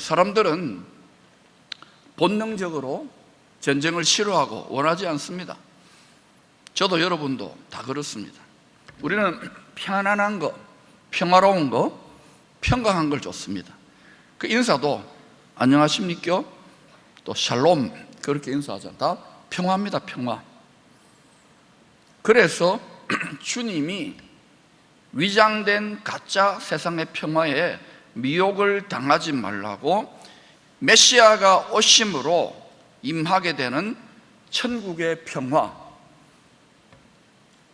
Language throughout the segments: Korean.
사람들은 본능적으로 전쟁을 싫어하고 원하지 않습니다. 저도 여러분도 다 그렇습니다. 우리는 편안한 거, 평화로운 거, 평강한 걸 좋습니다. 그 인사도 안녕하십니까? 또 샬롬 그렇게 인사하잖아요. 다 평화입니다. 평화. 그래서 주님이 위장된 가짜 세상의 평화에 미혹을 당하지 말라고 메시아가 오심으로 임하게 되는 천국의 평화,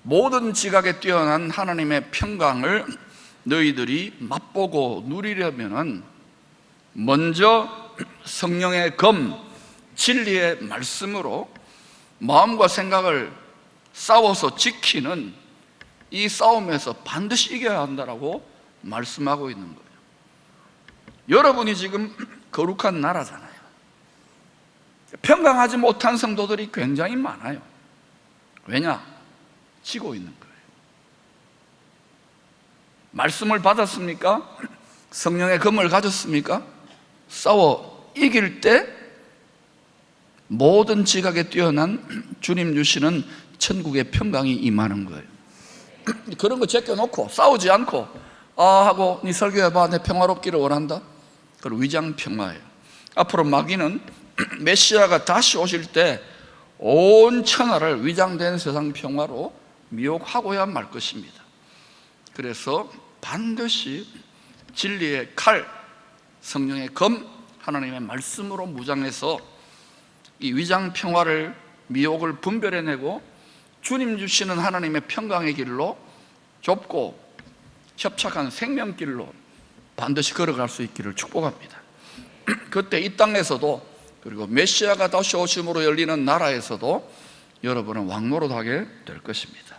모든 지각에 뛰어난 하나님의 평강을 너희들이 맛보고 누리려면 먼저 성령의 검, 진리의 말씀으로 마음과 생각을 싸워서 지키는 이 싸움에서 반드시 이겨야 한다라고 말씀하고 있는 거예요. 여러분이 지금 거룩한 나라잖아요. 평강하지 못한 성도들이 굉장히 많아요. 왜냐? 지고 있는 거예요. 말씀을 받았습니까? 성령의 검을 가졌습니까? 싸워 이길 때 모든 지각에 뛰어난 주님 주시는 천국의 평강이 임하는 거예요. 그런 거 제껴놓고 싸우지 않고 하고 네 설교해봐, 내 평화롭기를 원한다. 그건 위장 평화예요. 앞으로 마귀는 메시아가 다시 오실 때 온 천하를 위장된 세상 평화로 미혹하고야 말 것입니다. 그래서 반드시 진리의 칼, 성령의 검, 하나님의 말씀으로 무장해서 이 위장 평화를, 미혹을 분별해내고 주님 주시는 하나님의 평강의 길로, 좁고 협착한 생명길로 반드시 걸어갈 수 있기를 축복합니다. 그때 이 땅에서도, 그리고 메시아가 다시 오심으로 열리는 나라에서도 여러분은 왕노릇하게 될 것입니다.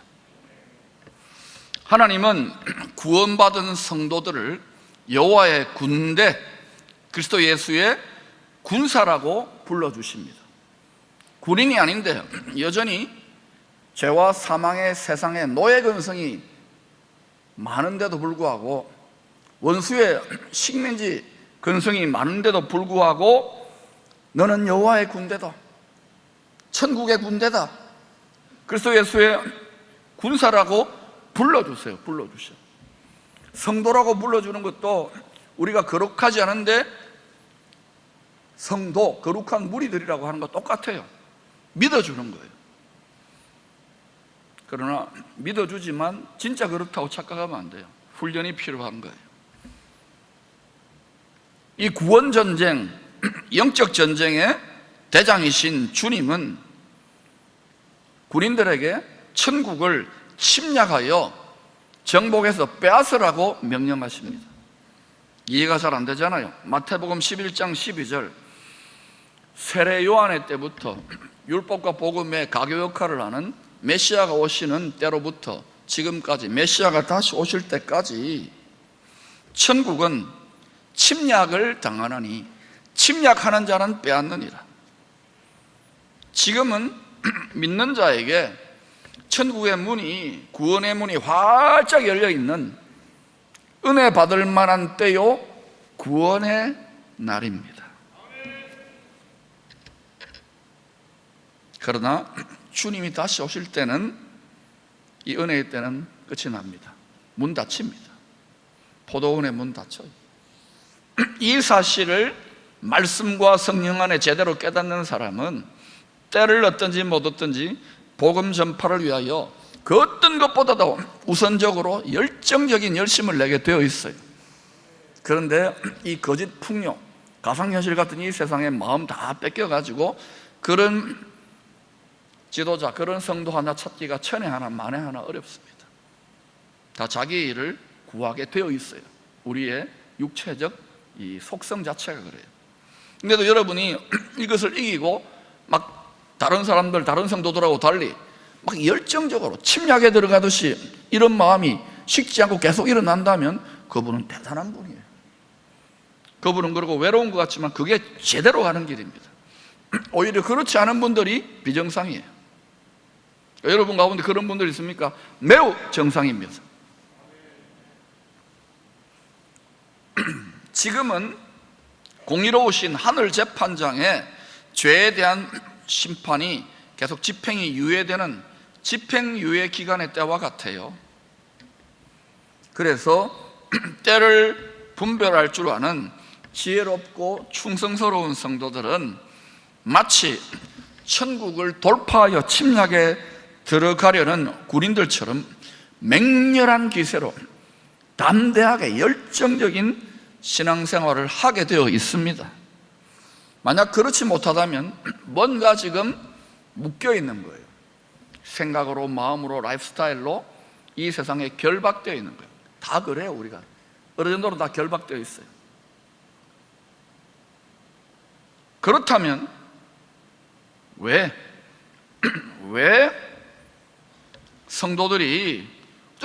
하나님은 구원받은 성도들을 여호와의 군대, 그리스도 예수의 군사라고 불러주십니다. 군인이 아닌데 여전히 죄와 사망의 세상에 노예 근성이 많은데도 불구하고, 원수의 식민지 근성이 많은데도 불구하고 너는 여호와의 군대다, 천국의 군대다, 그리스도 예수의 군사라고 불러주세요. 불러주셔. 성도라고 불러주는 것도 우리가 거룩하지 않은데 성도, 거룩한 무리들이라고 하는 거 똑같아요. 믿어주는 거예요. 그러나 믿어주지만 진짜 그렇다고 착각하면 안 돼요. 훈련이 필요한 거예요. 이 구원전쟁, 영적 전쟁의 대장이신 주님은 군인들에게 천국을 침략하여 정복해서 빼앗으라고 명령하십니다. 이해가 잘 안 되잖아요. 마태복음 11장 12절, 세례 요한의 때부터 율법과 복음의 가교 역할을 하는 메시아가 오시는 때로부터 지금까지, 메시아가 다시 오실 때까지 천국은 침략을 당하나니 침략하는 자는 빼앗느니라. 지금은 믿는 자에게 천국의 문이, 구원의 문이 활짝 열려있는 은혜 받을 만한 때요, 구원의 날입니다. 그러나 주님이 다시 오실 때는, 이 은혜의 때는 끝이 납니다. 문 닫힙니다. 포도원의 문 닫혀요. 이 사실을 말씀과 성령 안에 제대로 깨닫는 사람은 때를 얻든지 못 얻든지 복음 전파를 위하여 그 어떤 것보다도 우선적으로 열정적인 열심을 내게 되어 있어요. 그런데 이 거짓 풍요, 가상현실 같은 이 세상에 마음 다 뺏겨가지고 그런 지도자, 그런 성도 하나 찾기가 천에 하나 만에 하나 어렵습니다. 다 자기 일을 구하게 되어 있어요. 우리의 육체적 이 속성 자체가 그래요. 근데도 여러분이 이것을 이기고 막 다른 사람들, 다른 성도들하고 달리 막 열정적으로 침략에 들어가듯이 이런 마음이 식지 않고 계속 일어난다면 그분은 대단한 분이에요. 그분은 그러고 외로운 것 같지만 그게 제대로 가는 길입니다. 오히려 그렇지 않은 분들이 비정상이에요. 여러분 가운데 그런 분들 있습니까? 매우 정상입니다. 지금은 공의로우신 하늘 재판장의 죄에 대한 심판이 계속 집행이 유예되는 집행유예 기간의 때와 같아요. 그래서 때를 분별할 줄 아는 지혜롭고 충성스러운 성도들은 마치 천국을 돌파하여 침략에 들어가려는 군인들처럼 맹렬한 기세로 담대하게 열정적인 신앙생활을 하게 되어 있습니다. 만약 그렇지 못하다면 뭔가 지금 묶여 있는 거예요. 생각으로, 마음으로, 라이프스타일로 이 세상에 결박되어 있는 거예요. 다 그래요. 우리가 어느 정도로 다 결박되어 있어요. 그렇다면 왜 성도들이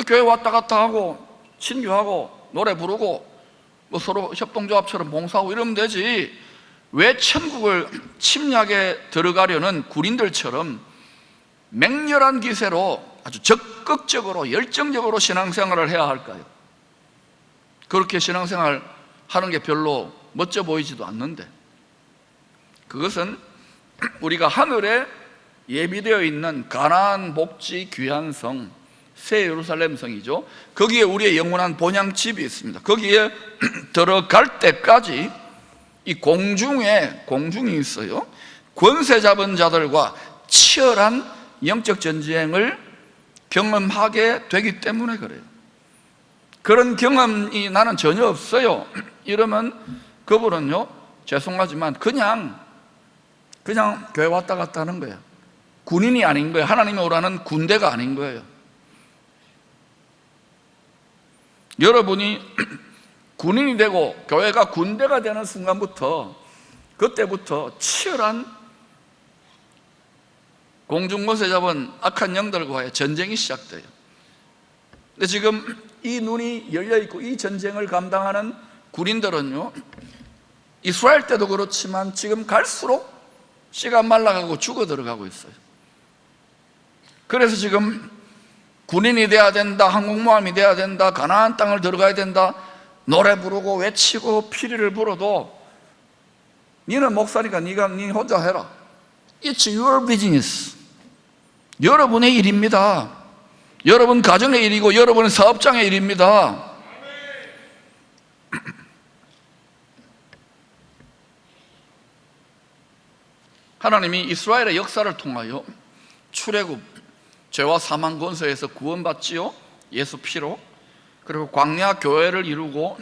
교회 왔다 갔다 하고 친교하고 노래 부르고 뭐 서로 협동조합처럼 봉사하고 이러면 되지, 왜 천국을 침략에 들어가려는 군인들처럼 맹렬한 기세로 아주 적극적으로 열정적으로 신앙생활을 해야 할까요? 그렇게 신앙생활 하는 게 별로 멋져 보이지도 않는데, 그것은 우리가 하늘에 예비되어 있는 가나안 복지 귀한 성, 새 예루살렘 성이죠. 거기에 우리의 영원한 본향집이 있습니다. 거기에 들어갈 때까지 이 공중이 있어요. 권세 잡은 자들과 치열한 영적 전쟁을 경험하게 되기 때문에 그래요. 그런 경험이 나는 전혀 없어요 이러면 그분은요, 죄송하지만 그냥 교회 왔다 갔다 하는 거예요. 군인이 아닌 거예요. 하나님이 오라는 군대가 아닌 거예요. 여러분이 군인이 되고 교회가 군대가 되는 순간부터, 그때부터 치열한 공중권세 잡은 악한 영들과의 전쟁이 시작돼요. 근데 지금 이 눈이 열려있고 이 전쟁을 감당하는 군인들은요, 이스라엘 때도 그렇지만 지금 갈수록 씨가 말라가고 죽어 들어가고 있어요. 그래서 지금 군인이 돼야 된다, 항공모함이 돼야 된다, 가나안 땅을 들어가야 된다, 노래 부르고 외치고 피리를 불어도 니는 목사니까 니 혼자 해라. It's your business. 여러분의 일입니다. 여러분 가정의 일이고 여러분 사업장의 일입니다. 하나님이 이스라엘의 역사를 통하여 출애굽, 죄와 사망 권세에서 구원받지요, 예수 피로. 그리고 광야 교회를 이루고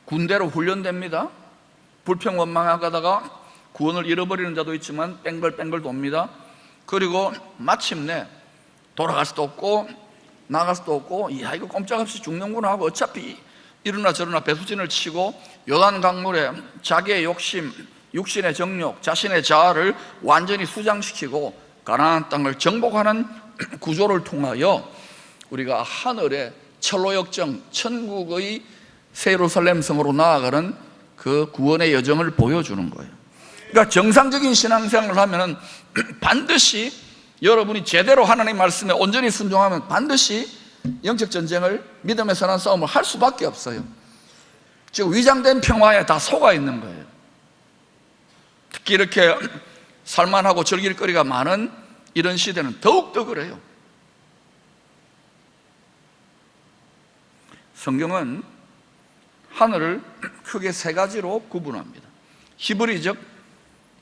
군대로 훈련됩니다. 불평원망하다가 구원을 잃어버리는 자도 있지만 뺑글뺑글 돕니다. 그리고 마침내 돌아갈 수도 없고 나갈 수도 없고, 야 이거 꼼짝없이 죽는구나 하고 어차피 이러나 저러나 배수진을 치고 요단 강물에 자기의 욕심, 육신의 정욕, 자신의 자아를 완전히 수장시키고 가나안 땅을 정복하는 구조를 통하여 우리가 하늘의 철로역정, 천국의 새 예루살렘 성으로 나아가는 그 구원의 여정을 보여주는 거예요. 그러니까 정상적인 신앙생활을 하면 반드시 여러분이 제대로 하나님 말씀에 온전히 순종하면 반드시 영적 전쟁을, 믿음의 선한 싸움을 할 수밖에 없어요. 지금 위장된 평화에 다 속아 있는 거예요. 특히 이렇게 살만하고 즐길 거리가 많은 이런 시대는 더욱더 그래요. 성경은 하늘을 크게 세 가지로 구분합니다. 히브리적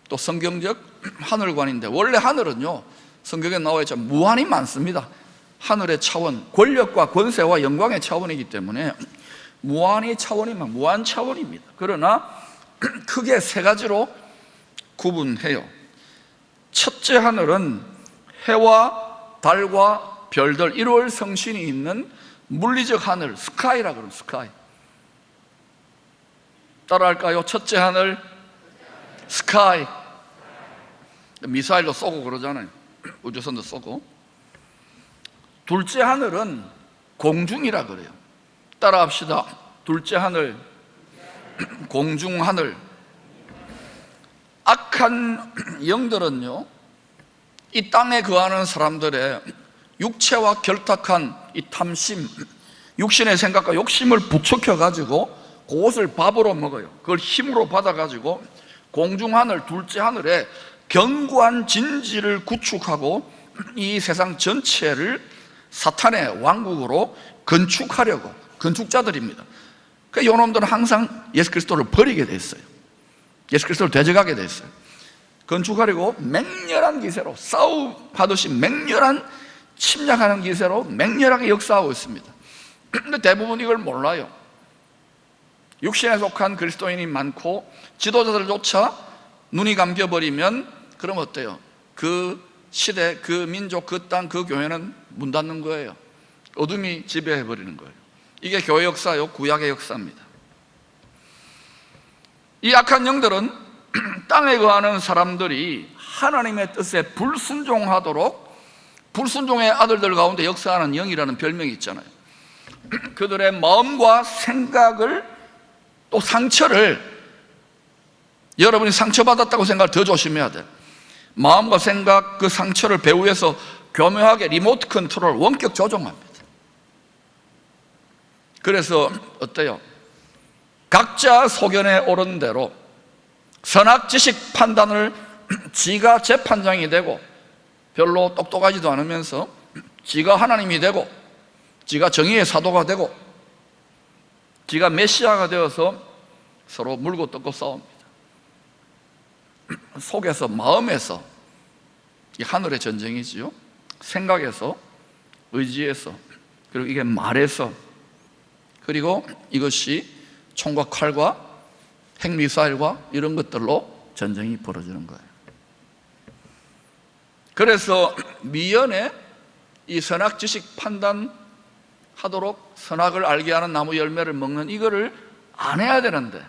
또 성경적 하늘관인데, 원래 하늘은요 성경에 나와 있지만 무한히 많습니다. 하늘의 차원, 권력과 권세와 영광의 차원이기 때문에 무한 차원입니다. 그러나 크게 세 가지로 구분해요. 첫째 하늘은 해와 달과 별들, 1월 성신이 있는 물리적 하늘, 스카이라 그러면 스카이. 따라할까요? 첫째 하늘, 스카이. 미사일도 쏘고 그러잖아요. 우주선도 쏘고. 둘째 하늘은 공중이라 그래요. 따라합시다. 둘째 하늘, 공중하늘. 악한 영들은요, 이 땅에 거하는 사람들의 육체와 결탁한 이 탐심, 육신의 생각과 욕심을 부추겨 가지고 그것을 밥으로 먹어요. 그걸 힘으로 받아가지고 공중하늘, 둘째 하늘에 견고한 진지를 구축하고 이 세상 전체를 사탄의 왕국으로 건축하려고, 건축자들입니다. 그 요놈들은 항상 예수 그리스도를 버리게 됐어요. 예수 그리스도를 대적하게 됐어요. 건축하려고 맹렬한 기세로, 싸움하듯이 맹렬한 침략하는 기세로 맹렬하게 역사하고 있습니다. 그런데 대부분 이걸 몰라요. 육신에 속한 그리스도인이 많고 지도자들조차 눈이 감겨버리면 그럼 어때요? 그 시대, 그 민족, 그 땅, 그 교회는 문 닫는 거예요. 어둠이 지배해버리는 거예요. 이게 교회 역사요, 구약의 역사입니다. 이 악한 영들은 땅에 거하는 사람들이 하나님의 뜻에 불순종하도록, 불순종의 아들들 가운데 역사하는 영이라는 별명이 있잖아요. 그들의 마음과 생각을, 또 상처를, 여러분이 상처받았다고 생각을 더 조심해야 돼요. 마음과 생각, 그 상처를 배후에서 교묘하게 리모트 컨트롤, 원격 조종합니다. 그래서 어때요? 각자 소견에 오른 대로 선악지식 판단을 지가 재판장이 되고, 별로 똑똑하지도 않으면서 지가 하나님이 되고, 지가 정의의 사도가 되고, 지가 메시아가 되어서 서로 물고 뜯고 싸웁니다. 속에서, 마음에서 이 하늘의 전쟁이지요. 생각에서, 의지에서, 그리고 이게 말에서, 그리고 이것이 총과 칼과 핵미사일과 이런 것들로 전쟁이 벌어지는 거예요. 그래서 미연에 이 선악지식 판단하도록 선악을 알게 하는 나무 열매를 먹는 이거를 안 해야 되는데,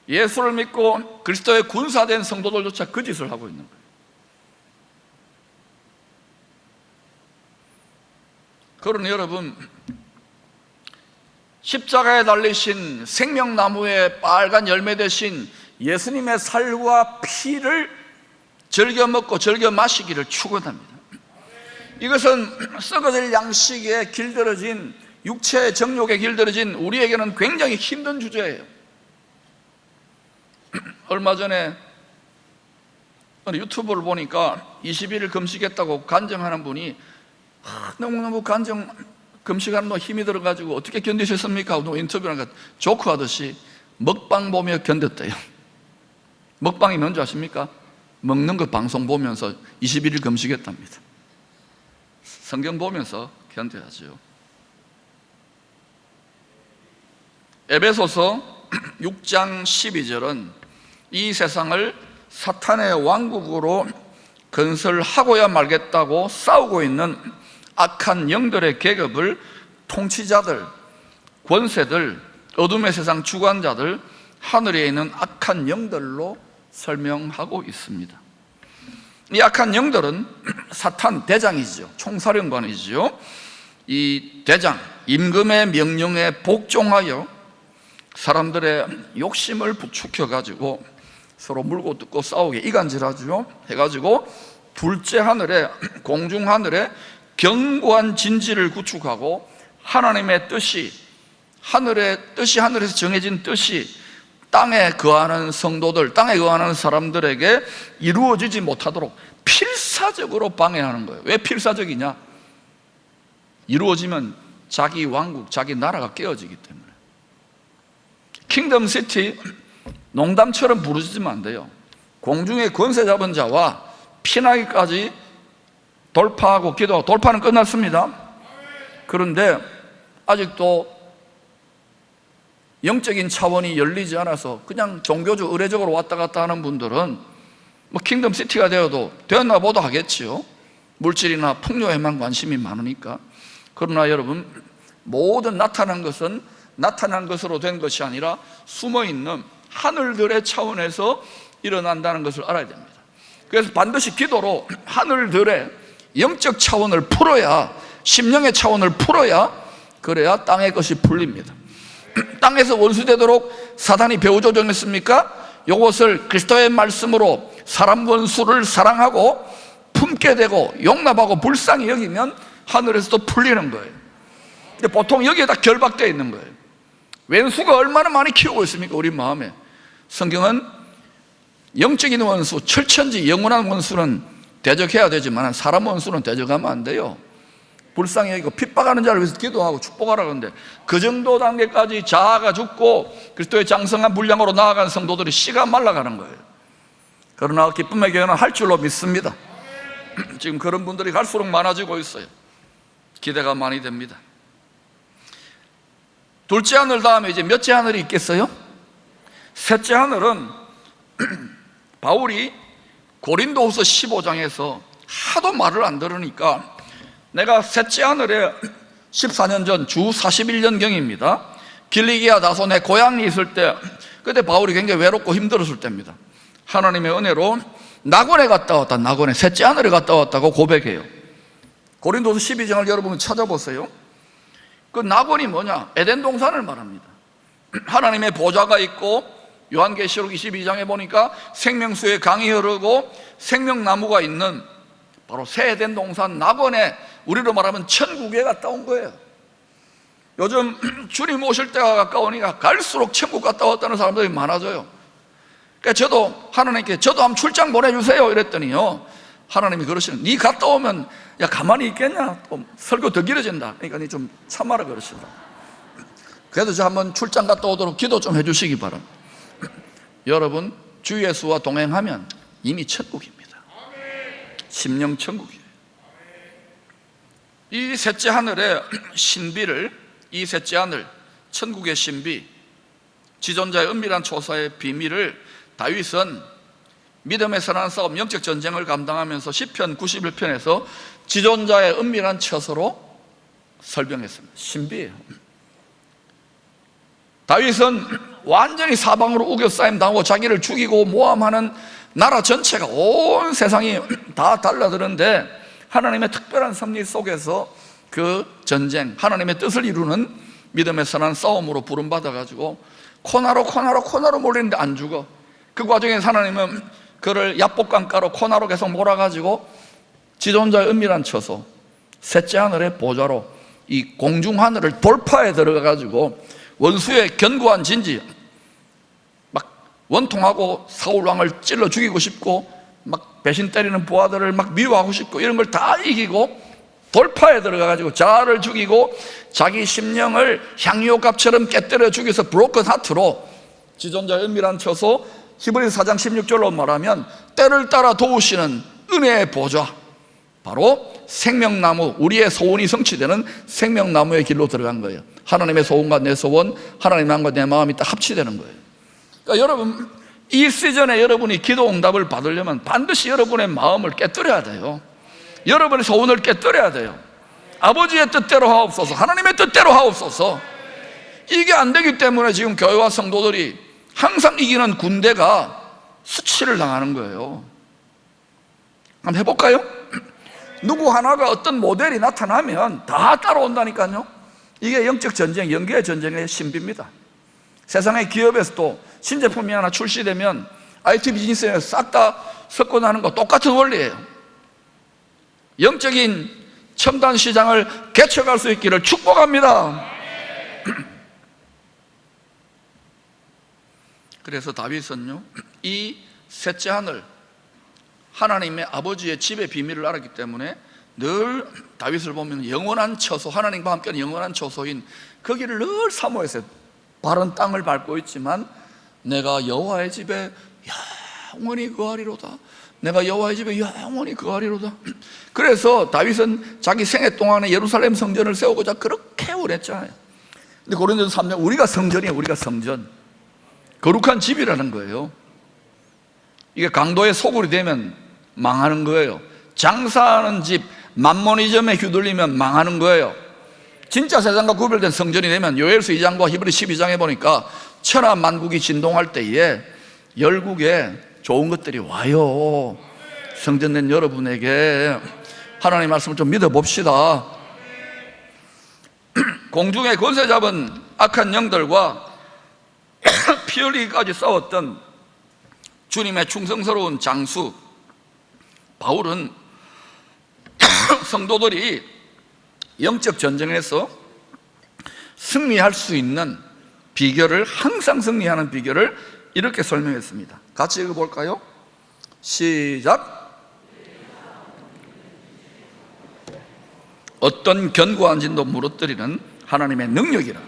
예수를 믿고 그리스도의 군사된 성도들조차 그 짓을 하고 있는 거예요. 그러니 여러분, 십자가에 달리신 생명나무의 빨간 열매 대신 예수님의 살과 피를 즐겨 먹고 즐겨 마시기를 축원합니다. 이것은 썩어질 양식에 길들여진, 육체의 정욕에 길들여진 우리에게는 굉장히 힘든 주제예요. 얼마 전에 유튜브를 보니까 21일 금식했다고 간증하는 분이 너무너무 금식하는 거 힘이 들어가지고 어떻게 견디셨습니까? 하고 인터뷰하니까 조크하듯이 먹방 보며 견뎠대요. 먹방이 뭔지 아십니까? 먹는 거 방송 보면서 21일 금식했답니다. 성경 보면서 견뎌야죠. 에베소서 6장 12절은 이 세상을 사탄의 왕국으로 건설하고야 말겠다고 싸우고 있는 악한 영들의 계급을 통치자들, 권세들, 어둠의 세상 주관자들, 하늘에 있는 악한 영들로 설명하고 있습니다. 이 악한 영들은 사탄 대장이죠. 총사령관이죠. 이 대장, 임금의 명령에 복종하여 사람들의 욕심을 부추겨가지고 서로 물고 뜯고 싸우게 이간질하죠. 해가지고 둘째 하늘에, 공중 하늘에 견고한 진지를 구축하고 하나님의 뜻이, 하늘의 뜻이, 하늘에서 정해진 뜻이 땅에 거하는 성도들, 땅에 거하는 사람들에게 이루어지지 못하도록 필사적으로 방해하는 거예요. 왜 필사적이냐? 이루어지면 자기 왕국, 자기 나라가 깨어지기 때문에. 킹덤 시티, 농담처럼 부르시면 안 돼요. 공중의 권세 잡은 자와 피나기까지 돌파하고 기도하고, 돌파는 끝났습니다. 그런데 아직도 영적인 차원이 열리지 않아서 그냥 종교적 의례적으로 왔다 갔다 하는 분들은 뭐 킹덤 시티가 되어도 되었나 보다 하겠지요. 물질이나 풍요에만 관심이 많으니까. 그러나 여러분, 모든 나타난 것은 나타난 것으로 된 것이 아니라 숨어있는 하늘들의 차원에서 일어난다는 것을 알아야 됩니다. 그래서 반드시 기도로 하늘들의 영적 차원을 풀어야, 심령의 차원을 풀어야, 그래야 땅의 것이 풀립니다. 땅에서 원수되도록 사단이 배후 조정했습니까? 이것을 그리스도의 말씀으로 사람 원수를 사랑하고 품게 되고 용납하고 불쌍히 여기면 하늘에서도 풀리는 거예요. 근데 보통 여기에다 결박되어 있는 거예요. 왼수가 얼마나 많이 키우고 있습니까? 우리 마음에. 성경은 영적인 원수, 철천지 영원한 원수는 대적해야 되지만 사람 원수는 대적하면 안 돼요. 불쌍히 여기고 핍박하는 자를 위해서 기도하고 축복하라 그러는데 그 정도 단계까지 자아가 죽고 그리스도의 장성한 분량으로 나아간 성도들이 씨가 말라가는 거예요. 그러나 기쁨의 교회는 할 줄로 믿습니다. 지금 그런 분들이 갈수록 많아지고 있어요. 기대가 많이 됩니다. 둘째 하늘 다음에 이제 몇째 하늘이 있겠어요? 셋째 하늘은 바울이 고린도후서 15장에서 하도 말을 안 들으니까 내가 셋째 하늘에 14년 전 주 41년경입니다. 길리기아 다소 내 고향이 있을 때 그때 바울이 굉장히 외롭고 힘들었을 때입니다. 하나님의 은혜로 낙원에 갔다 왔다. 낙원에 셋째 하늘에 갔다 왔다고 고백해요. 고린도서 12장을 여러분 찾아보세요. 그 낙원이 뭐냐? 에덴 동산을 말합니다. 하나님의 보좌가 있고 요한계시록 22장에 보니까 생명수의 강이 흐르고 생명나무가 있는 바로 새 에덴 동산 낙원에 우리로 말하면 천국에 갔다 온 거예요. 요즘 주님 오실 때가 가까우니까 갈수록 천국 갔다 왔다는 사람들이 많아져요. 그러니까 저도 하나님께 저도 한번 출장 보내주세요 이랬더니요, 하나님이 그러시는, 네 갔다 오면 야 가만히 있겠냐? 또 설교 더 길어진다. 그러니까 니 좀 참아라 그러시더라. 그래도 저 한번 출장 갔다 오도록 기도 좀 해주시기 바랍니다. 여러분, 주 예수와 동행하면 이미 천국입니다. 심령 천국이에요. 이 셋째 하늘의 신비를, 이 셋째 하늘 천국의 신비, 지존자의 은밀한 초사의 비밀을 다윗은 믿음의 선한 싸움, 영적 전쟁을 감당하면서 시편 91편에서 지존자의 은밀한 처소로 설명했습니다. 신비예요. 다윗은 완전히 사방으로 우겨싸임 당하고 자기를 죽이고 모함하는 나라 전체가 온 세상이 다 달라드는데 하나님의 특별한 섭리 속에서 그 전쟁, 하나님의 뜻을 이루는 믿음의 선한 싸움으로 부름받아가지고 코나로 몰리는데 안 죽어. 그 과정에 하나님은 그를 야복강가로 코나로 계속 몰아가지고 지존자의 은밀한 처소, 셋째 하늘의 보좌로 이 공중 하늘을 돌파해 들어가가지고 원수의 견고한 진지, 막 원통하고 사울 왕을 찔러 죽이고 싶고 막 배신 때리는 부하들을 막 미워하고 싶고 이런 걸 다 이기고 돌파에 들어가가지고 자아를 죽이고 자기 심령을 향유값처럼 깨뜨려 죽여서 브로큰 하트로 지존자의 은밀한 처소, 히브리서 4장 16절로 말하면 때를 따라 도우시는 은혜의 보좌, 바로 생명나무, 우리의 소원이 성취되는 생명나무의 길로 들어간 거예요. 하나님의 소원과 내 소원, 하나님의 마음과 내 마음이 딱 합치되는 거예요. 그러니까 여러분, 이 시즌에 여러분이 기도 응답을 받으려면 반드시 여러분의 마음을 깨뜨려야 돼요. 여러분의 소원을 깨뜨려야 돼요. 아버지의 뜻대로 하옵소서, 하나님의 뜻대로 하옵소서. 이게 안 되기 때문에 지금 교회와 성도들이 항상 이기는 군대가 수치를 당하는 거예요. 한번 해볼까요? 누구 하나가 어떤 모델이 나타나면 다 따라온다니까요. 이게 영적 전쟁, 영계의 전쟁의 신비입니다. 세상의 기업에서도 신제품이 하나 출시되면 IT 비즈니스에 싹 다 섞고 나는 거 똑같은 원리예요. 영적인 첨단 시장을 개척할 수 있기를 축복합니다. 그래서 다윗은요, 이 셋째 하늘, 하나님의 아버지의 집의 비밀을 알았기 때문에 늘 다윗을 보면 영원한 처소, 하나님과 함께하는 영원한 처소인 거기를 늘 사모했어요. 바른 땅을 밟고 있지만 내가 여호와의 집에 영원히 거하리로다. 내가 여호와의 집에 영원히 거하리로다. 그래서 다윗은 자기 생애 동안에 예루살렘 성전을 세우고자 그렇게 오랬잖아요. 근데 고린도서 3장, 우리가 성전이에요. 우리가 성전, 거룩한 집이라는 거예요. 이게 강도의 소굴이 되면 망하는 거예요. 장사하는 집, 맘모니즘에 휘둘리면 망하는 거예요. 진짜 세상과 구별된 성전이 되면 요엘서 2장과 히브리 12장에 보니까 천하 만국이 진동할 때에 열국에 좋은 것들이 와요. 성전된 여러분에게 하나님의 말씀을 좀 믿어봅시다. 공중의 권세 잡은 악한 영들과 피 흘리기까지 싸웠던 주님의 충성스러운 장수 바울은 성도들이 영적 전쟁에서 승리할 수 있는 비결을, 항상 승리하는 비결을 이렇게 설명했습니다. 같이 읽어볼까요? 시작. 어떤 견고한 진도 무너뜨리는 하나님의 능력이라.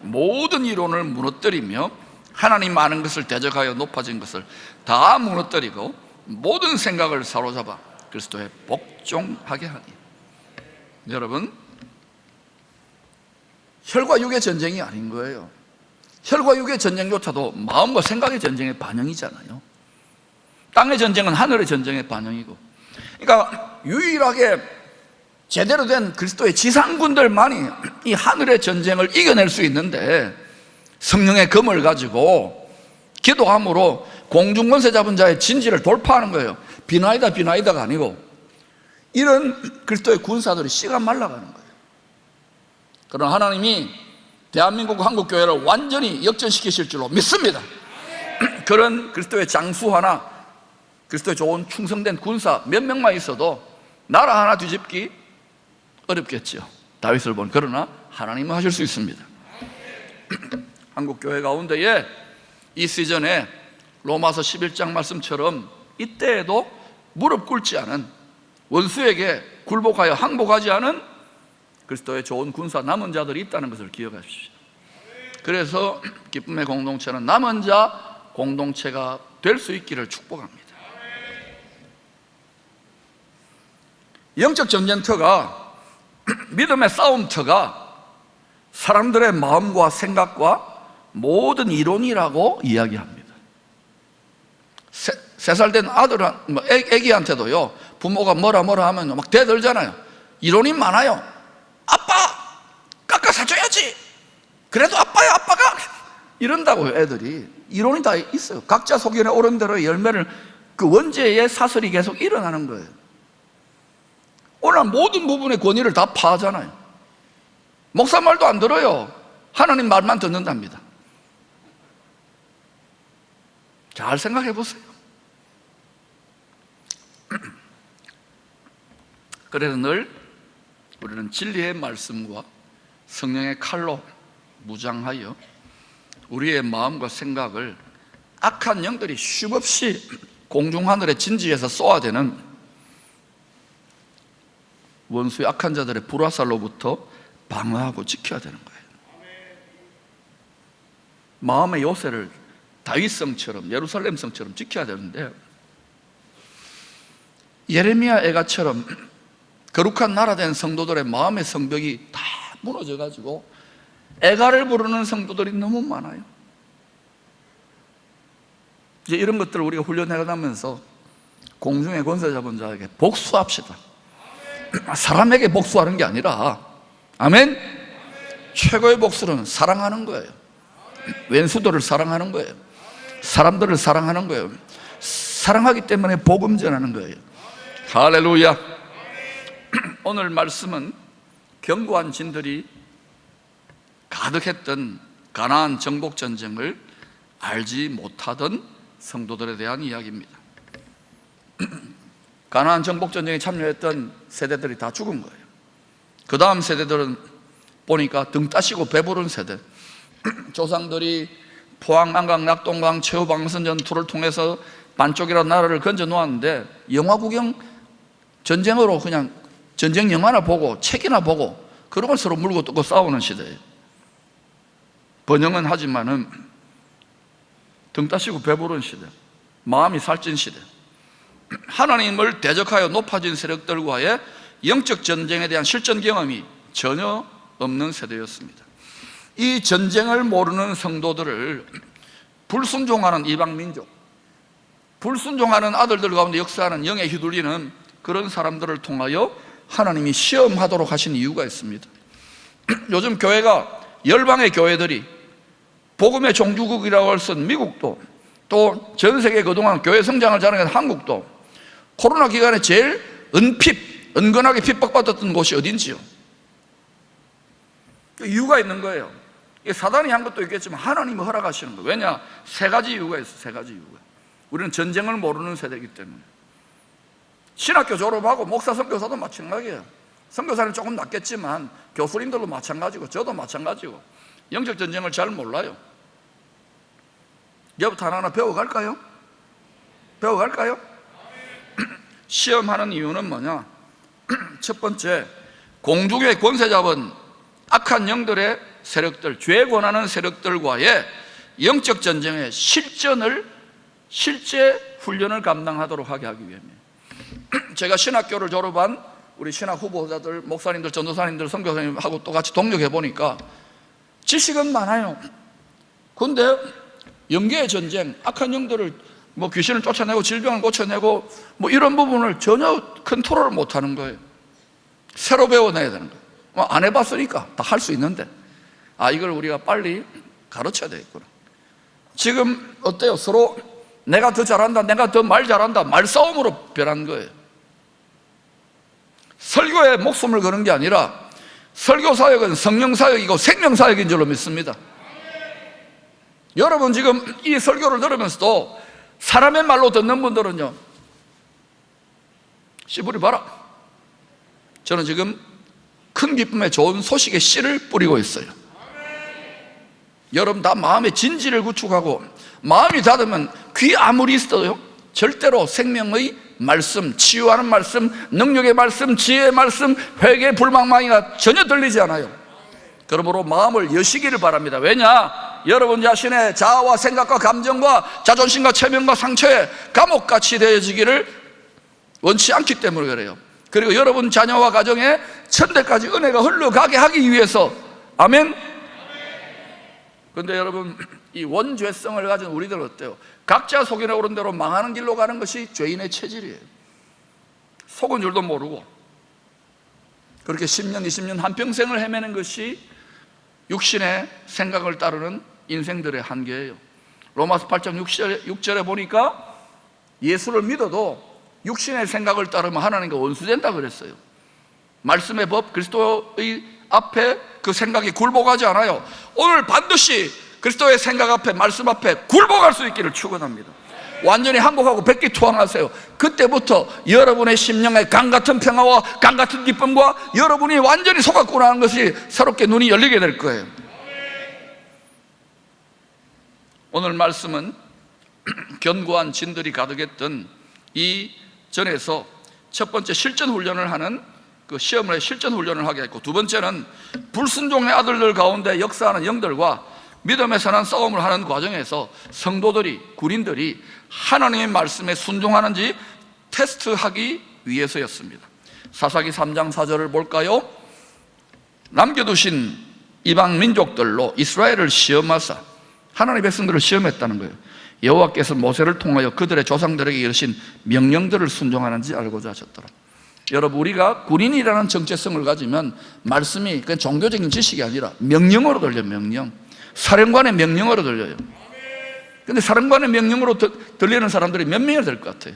모든 이론을 무너뜨리며 하나님 아는 것을 대적하여 높아진 것을 다 무너뜨리고 모든 생각을 사로잡아 그리스도에 복종하게 하니. 여러분, 혈과 육의 전쟁이 아닌 거예요. 혈과 육의 전쟁조차도 마음과 생각의 전쟁의 반영이잖아요. 땅의 전쟁은 하늘의 전쟁의 반영이고, 그러니까 유일하게 제대로 된 그리스도의 지상군들만이 이 하늘의 전쟁을 이겨낼 수 있는데, 성령의 검을 가지고 기도함으로 공중권세 잡은 자의 진지를 돌파하는 거예요. 비나이다가 아니고, 이런 그리스도의 군사들이 씨가 말라가는 거예요. 그러나 하나님이 대한민국 한국교회를 완전히 역전시키실 줄로 믿습니다. 그런 그리스도의 장수 하나, 그리스도의 좋은 충성된 군사 몇 명만 있어도 나라 하나 뒤집기 어렵겠죠. 다윗을 본. 그러나 하나님은 하실 수 있습니다. 한국교회 가운데에 이 시즌에 로마서 11장 말씀처럼 이때에도 무릎 꿇지 않은, 원수에게 굴복하여 항복하지 않은 그리스도의 좋은 군사 남은 자들이 있다는 것을 기억하십시오. 그래서 기쁨의 공동체는 남은 자 공동체가 될 수 있기를 축복합니다. 영적 전쟁터가, 믿음의 싸움터가 사람들의 마음과 생각과 모든 이론이라고 이야기합니다. 3살 된 애기한테도요, 부모가 뭐라 하면 막 대들잖아요. 이론이 많아요. 아빠 깎아 사줘야지, 그래도 아빠야 아빠가, 이런다고요. 애들이 이론이 다 있어요. 각자 소견에 옳은 대로 열매를, 그 원죄의 사슬이 계속 일어나는 거예요. 오늘 모든 부분의 권위를 다 파하잖아요. 목사 말도 안 들어요. 하나님 말만 듣는답니다. 잘 생각해 보세요. 그래서 늘 우리는 진리의 말씀과 성령의 칼로 무장하여 우리의 마음과 생각을 악한 영들이 쉼없이 공중하늘의 진지에서 쏘아대는 원수의 악한 자들의 불화살로부터 방어하고 지켜야 되는 거예요. 마음의 요새를 다윗성처럼, 예루살렘성처럼 지켜야 되는데, 예레미야 애가처럼 거룩한 나라 된 성도들의 마음의 성벽이 다 무너져가지고 애가를 부르는 성도들이 너무 많아요. 이제 이런 것들을 우리가 훈련해가면서 공중의 권세 잡은 자에게 복수합시다. 사람에게 복수하는 게 아니라, 아멘? 최고의 복수는 사랑하는 거예요. 왼수들을 사랑하는 거예요. 사람들을 사랑하는 거예요. 사랑하기 때문에 복음 전하는 거예요. 할렐루야. 오늘 말씀은 견고한 진들이 가득했던 가나안 정복 전쟁을 알지 못하던 성도들에 대한 이야기입니다. 가나안 정복 전쟁에 참여했던 세대들이 다 죽은 거예요. 그 다음 세대들은 보니까 등 따시고 배부른 세대. 조상들이 포항, 안강, 낙동강, 최후방선 전투를 통해서 반쪽이라는 나라를 건져 놓았는데, 영화 구경, 전쟁으로 그냥 전쟁 영화나 보고 책이나 보고 그런 걸 서로 물고 뜯고 싸우는 시대예요. 번영은 하지만은 등 따시고 배부른 시대, 마음이 살찐 시대, 하나님을 대적하여 높아진 세력들과의 영적 전쟁에 대한 실전 경험이 전혀 없는 세대였습니다. 이 전쟁을 모르는 성도들을 불순종하는 이방민족, 불순종하는 아들들 가운데 역사하는 영에 휘둘리는 그런 사람들을 통하여 하나님이 시험하도록 하신 이유가 있습니다. 요즘 교회가, 열방의 교회들이, 복음의 종주국이라고 할 수 있는 미국도, 또 전 세계 그동안 교회 성장을 자랑한 한국도 코로나 기간에 제일 은근하게 핍박받았던 곳이 어딘지요? 이유가 있는 거예요. 사단이 한 것도 있겠지만 하나님이 허락하시는 거예요. 왜냐? 3가지 이유가 있어요. 3가지 이유가. 우리는 전쟁을 모르는 세대이기 때문에. 신학교 졸업하고 목사 선교사도 마찬가지예요. 선교사는 조금 낫겠지만 교수님들도 마찬가지고 저도 마찬가지고 영적 전쟁을 잘 몰라요. 이제부터 하나하나 배워갈까요? 배워갈까요? 시험하는 이유는 뭐냐? 첫 번째, 공중의 권세 잡은 악한 영들의 세력들, 죄에 권하는 세력들과의 영적 전쟁의 실제 훈련을 감당하도록 하게 하기 위함이에요. 제가 신학교를 졸업한 우리 신학 후보자들, 목사님들, 전도사님들, 선교사님하고 또 같이 동력해 보니까 지식은 많아요. 근데 영계의 전쟁, 악한 영들을 귀신을 쫓아내고 질병을 고쳐내고 이런 부분을 전혀 컨트롤을 못하는 거예요. 새로 배워내야 되는 거예요. 안 해봤으니까 다 할 수 있는데 이걸 우리가 빨리 가르쳐야 되겠구나. 지금 어때요? 서로 내가 더 잘한다, 내가 더 말 잘한다, 말싸움으로 변한 거예요. 설교에 목숨을 거는 게 아니라 설교사역은 성령사역이고 생명사역인 줄로 믿습니다. 여러분 지금 이 설교를 들으면서도 사람의 말로 듣는 분들은요, 씨 뿌리 봐라. 저는 지금 큰 기쁨의 좋은 소식의 씨를 뿌리고 있어요. 여러분 다 마음의 진지를 구축하고 마음이 닫으면 귀 아무리 있어도요 절대로 생명의 말씀, 치유하는 말씀, 능력의 말씀, 지혜의 말씀, 회개의 불망망이가 전혀 들리지 않아요. 그러므로 마음을 여시기를 바랍니다. 왜냐? 여러분 자신의 자아와 생각과 감정과 자존심과 체면과 상처에 감옥같이 되어지기를 원치 않기 때문에 그래요. 그리고 여러분 자녀와 가정에 천대까지 은혜가 흘러가게 하기 위해서. 아멘? 그런데 여러분 이 원죄성을 가진 우리들 어때요? 각자 속이나 오른 대로 망하는 길로 가는 것이 죄인의 체질이에요. 속은 줄도 모르고 그렇게 10년, 20년 한평생을 헤매는 것이 육신의 생각을 따르는 인생들의 한계예요. 로마서 8장 6절에 보니까 예수를 믿어도 육신의 생각을 따르면 하나님과 원수된다 그랬어요. 말씀의 법, 그리스도의 앞에 그 생각이 굴복하지 않아요. 오늘 반드시 그리스도의 생각 앞에, 말씀 앞에 굴복할 수 있기를 축원합니다. 완전히 항복하고 백기투항하세요. 그때부터 여러분의 심령의 강같은 평화와 강같은 기쁨과 여러분이 완전히 속았구나 하는 것이 새롭게 눈이 열리게 될 거예요. 오늘 말씀은 견고한 진들이 가득했던 이 전에서 첫 번째 실전 훈련을 하는 그 시험을 실전 훈련을 하게 했고, 두 번째는 불순종의 아들들 가운데 역사하는 영들과 믿음의 선한 싸움을 하는 과정에서 성도들이, 군인들이 하나님의 말씀에 순종하는지 테스트하기 위해서였습니다. 사사기 3장 4절을 볼까요? 남겨두신 이방 민족들로 이스라엘을 시험하사, 하나님의 백성들을 시험했다는 거예요. 여호와께서 모세를 통하여 그들의 조상들에게 이르신 명령들을 순종하는지 알고자 하셨더라. 여러분, 우리가 군인이라는 정체성을 가지면 말씀이 그냥 종교적인 지식이 아니라 명령으로 들려요. 명령. 사령관의 명령으로 들려요. 근데 사령관의 명령으로 들리는 사람들이 몇 명이 될 것 같아요?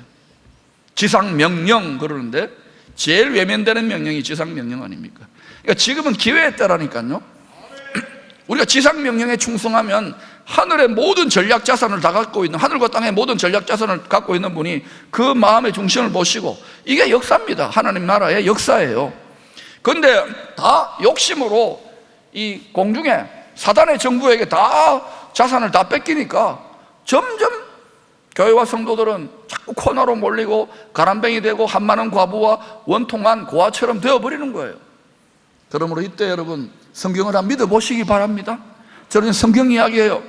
지상명령 그러는데 제일 외면되는 명령이 지상명령 아닙니까? 그러니까 지금은 기회에 따라니까요. 우리가 지상명령에 충성하면 하늘의 모든 전략 자산을 다 갖고 있는, 하늘과 땅의 모든 전략 자산을 갖고 있는 분이 그 마음의 중심을 보시고, 이게 역사입니다. 하나님 나라의 역사예요. 그런데 다 욕심으로 이 공중에 사단의 정부에게 다 자산을 다 뺏기니까 점점 교회와 성도들은 자꾸 코너로 몰리고 가람뱅이 되고 한마는 과부와 원통한 고아처럼 되어버리는 거예요. 그러므로 이때 여러분 성경을 한번 믿어보시기 바랍니다. 저는 성경 이야기예요.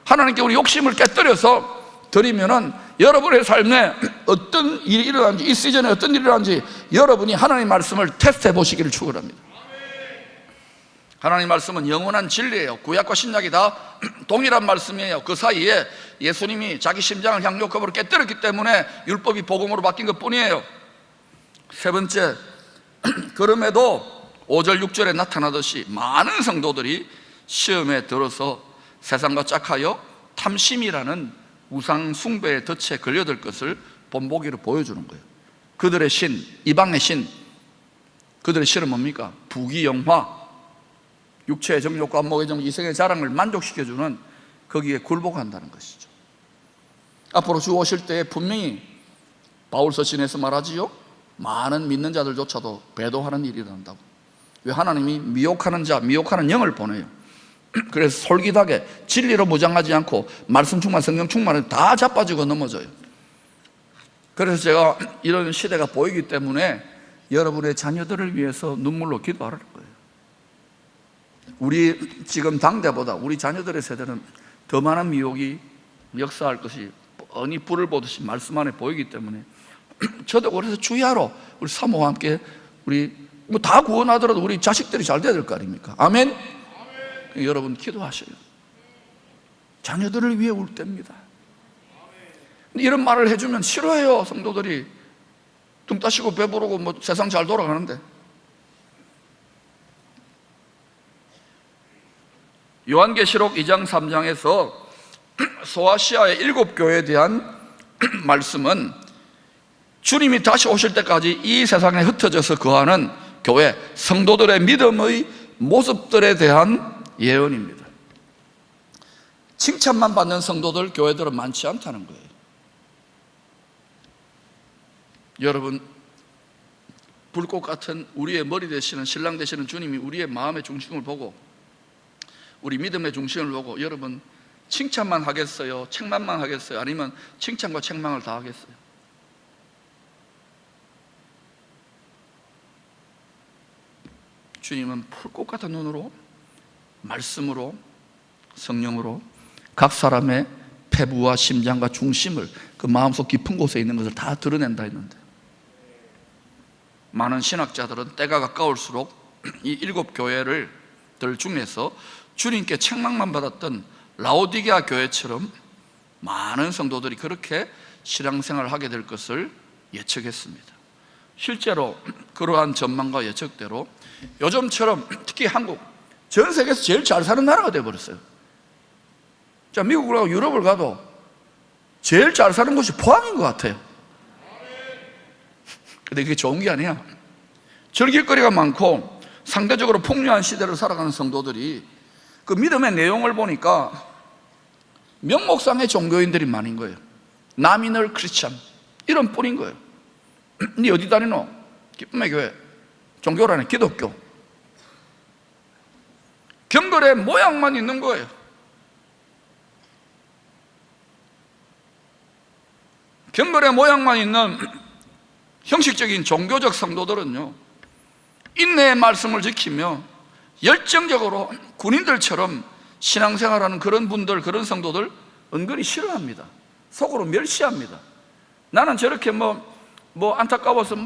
하나님께 우리 욕심을 깨뜨려서 드리면은 여러분의 삶에 어떤 일이 일어난지, 이 시즌에 어떤 일이 일어난지 여러분이 하나님의 말씀을 테스트해 보시기를 축원합니다. 하나님 말씀은 영원한 진리예요. 구약과 신약이 다 동일한 말씀이에요. 그 사이에 예수님이 자기 심장을 향유컵으로 깨뜨렸기 때문에 율법이 복음으로 바뀐 것 뿐이에요. 세 번째, 그럼에도 5절 6절에 나타나듯이 많은 성도들이 시험에 들어서 세상과 짝하여 탐심이라는 우상 숭배의 덫에 걸려들 것을 본보기로 보여주는 거예요. 그들의 신, 이방의 신, 그들의 신은 뭡니까? 부귀영화, 육체의 정욕과 안목의 정, 이생의 자랑을 만족시켜주는 거기에 굴복한다는 것이죠. 앞으로 주 오실 때에 분명히 바울 서신에서 말하지요. 많은 믿는 자들조차도 배도하는 일이 일어난다고. 왜? 하나님이 미혹하는 자, 미혹하는 영을 보내요. 그래서 솔깃하게 진리로 무장하지 않고 말씀 충만, 성령 충만을 다 자빠지고 넘어져요. 그래서 제가 이런 시대가 보이기 때문에 여러분의 자녀들을 위해서 눈물로 기도하라는 거예요. 우리 지금 당대보다 우리 자녀들의 세대는 더 많은 미혹이 역사할 것이 뻔히 불을 보듯이 말씀 안에 보이기 때문에 저도 그래서 주야로 우리 사모와 함께 우리 뭐 다 구원하더라도 우리 자식들이 잘 돼야 될 거 아닙니까? 아멘? 여러분 기도하셔요. 자녀들을 위해 울 때입니다. 이런 말을 해주면 싫어해요. 성도들이 등 따시고 배부르고 뭐 세상 잘 돌아가는데. 요한계시록 2장 3장에서 소아시아의 7교회에 대한 말씀은 주님이 다시 오실 때까지 이 세상에 흩어져서 거하는 교회 성도들의 믿음의 모습들에 대한 예언입니다. 칭찬만 받는 성도들 교회들은 많지 않다는 거예요. 여러분, 불꽃 같은 우리의 머리 되시는 신랑 되시는 주님이 우리의 마음의 중심을 보고 우리 믿음의 중심을 보고 여러분 칭찬만 하겠어요? 책망만 하겠어요? 아니면 칭찬과 책망을 다 하겠어요? 주님은 불꽃 같은 눈으로 말씀으로 성령으로 각 사람의 패부와 심장과 중심을 그 마음속 깊은 곳에 있는 것을 다 드러낸다 했는데, 많은 신학자들은 때가 가까울수록 이 7교회를 들 중에서 주님께 책망만 받았던 라오디게아 교회처럼 많은 성도들이 그렇게 신앙생활을 하게 될 것을 예측했습니다. 실제로 그러한 전망과 예측대로 요즘처럼 특히 한국 전 세계에서 제일 잘 사는 나라가 되어버렸어요. 자, 미국을 가고 유럽을 가도 제일 잘 사는 곳이 포항인 것 같아요. 근데 그게 좋은 게 아니야. 즐길거리가 많고 상대적으로 풍요한 시대를 살아가는 성도들이 그 믿음의 내용을 보니까 명목상의 종교인들이 많은 거예요. 나미널 크리스찬 이런 뿐인 거예요. 니 어디 다니노? 기쁨의 교회. 종교라는 기독교. 경건의 모양만 있는 거예요. 경건의 모양만 있는 형식적인 종교적 성도들은요, 인내의 말씀을 지키며 열정적으로 군인들처럼 신앙생활하는 그런 분들, 그런 성도들 은근히 싫어합니다. 속으로 멸시합니다. 나는 저렇게 뭐 안타까워서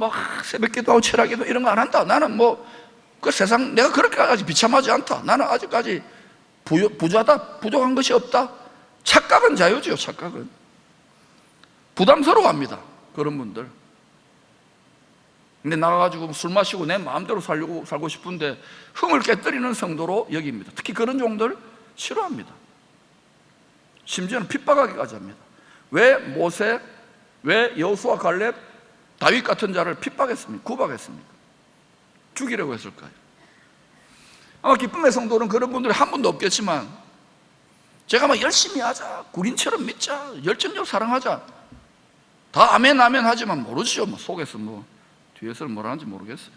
새벽기도 하고 철학기도 이런 거 안 한다. 나는 그 세상 내가 그렇게까지 비참하지 않다. 나는 아직까지 부자다. 부족한 것이 없다. 착각은 자유죠. 착각은 부담스러워합니다. 그런 분들. 근데 나가가지고 술 마시고 내 마음대로 살고 싶은데 흥을 깨뜨리는 성도로 여깁니다. 특히 그런 종들 싫어합니다. 심지어는 핍박하기까지 합니다. 왜 모세, 왜 여호수아, 갈렙, 다윗 같은 자를 핍박했습니까? 구박했습니까? 죽이려고 했을까요? 아마 기쁨의 성도는 그런 분들이 한 분도 없겠지만, 제가 열심히 하자, 군인처럼 믿자, 열정적으로 사랑하자, 다 아멘 아멘 하지만 모르죠. 속에서 뒤에서는 뭐라 하는지 모르겠어요.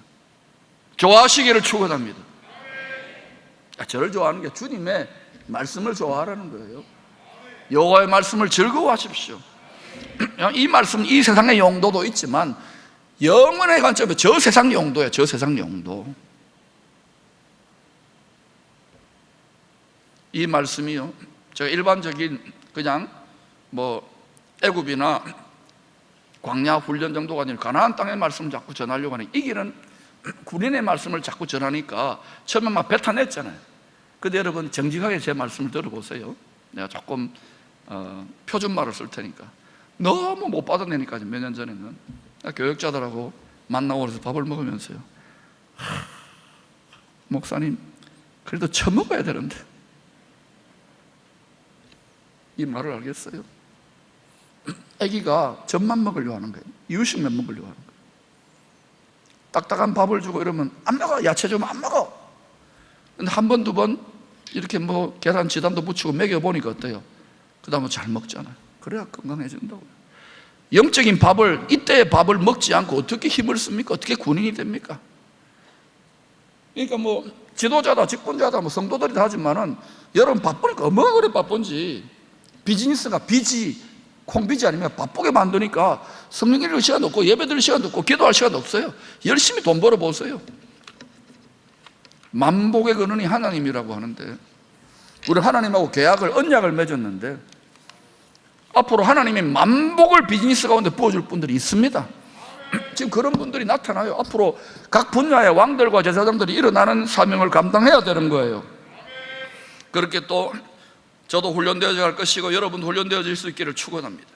좋아하시기를 축원합니다. 저를 좋아하는 게 주님의 말씀을 좋아하라는 거예요. 여호와의 말씀을 즐거워하십시오. 이 말씀, 이 세상의 용도도 있지만 영원의 관점에 저 세상 용도예요. 저 세상 용도. 이 말씀이요, 제가 일반적인 그냥 애굽이나 광야 훈련 정도가 아니라 가나안 땅의 말씀을 자꾸 전하려고 하는, 이기는 군인의 말씀을 자꾸 전하니까 처음에 뱉어냈잖아요. 근데 여러분 정직하게 제 말씀을 들어보세요. 내가 조금 표준말을 쓸 테니까. 너무 못 받아내니까 몇 년 전에는 교역자들하고 만나고 그래서 밥을 먹으면서요, 목사님 그래도 처먹어야 되는데 이 말을 알겠어요? 아기가 젖만 먹으려고 하는 거예요. 이유식만 먹으려고 하는 거예요. 딱딱한 밥을 주고 이러면 안 먹어. 야채 주면 안 먹어. 근데 한 번, 두 번 이렇게 계란 지단도 붙이고 먹여보니까 어때요? 그 다음에 잘 먹잖아요. 그래야 건강해진다고요. 영적인 밥을, 이때의 밥을 먹지 않고 어떻게 힘을 씁니까? 어떻게 군인이 됩니까? 그러니까 뭐 지도자다, 직분자다, 뭐 성도들이다 하지만은 여러분 바쁘니까 뭐가 그래 바쁜지. 비즈니스가 콩비지 아니면 바쁘게 만드니까 성령 읽을 시간도 없고 예배 드릴 시간도 없고 기도할 시간도 없어요. 열심히 돈 벌어보세요. 만복의 근원이 하나님이라고 하는데, 우리 하나님하고 계약을, 언약을 맺었는데 앞으로 하나님이 만복을 비즈니스 가운데 부어줄 분들이 있습니다. 지금 그런 분들이 나타나요. 앞으로 각 분야의 왕들과 제사장들이 일어나는 사명을 감당해야 되는 거예요. 그렇게 또 저도 훈련되어져 갈 것이고 여러분도 훈련되어질 수 있기를 축원합니다.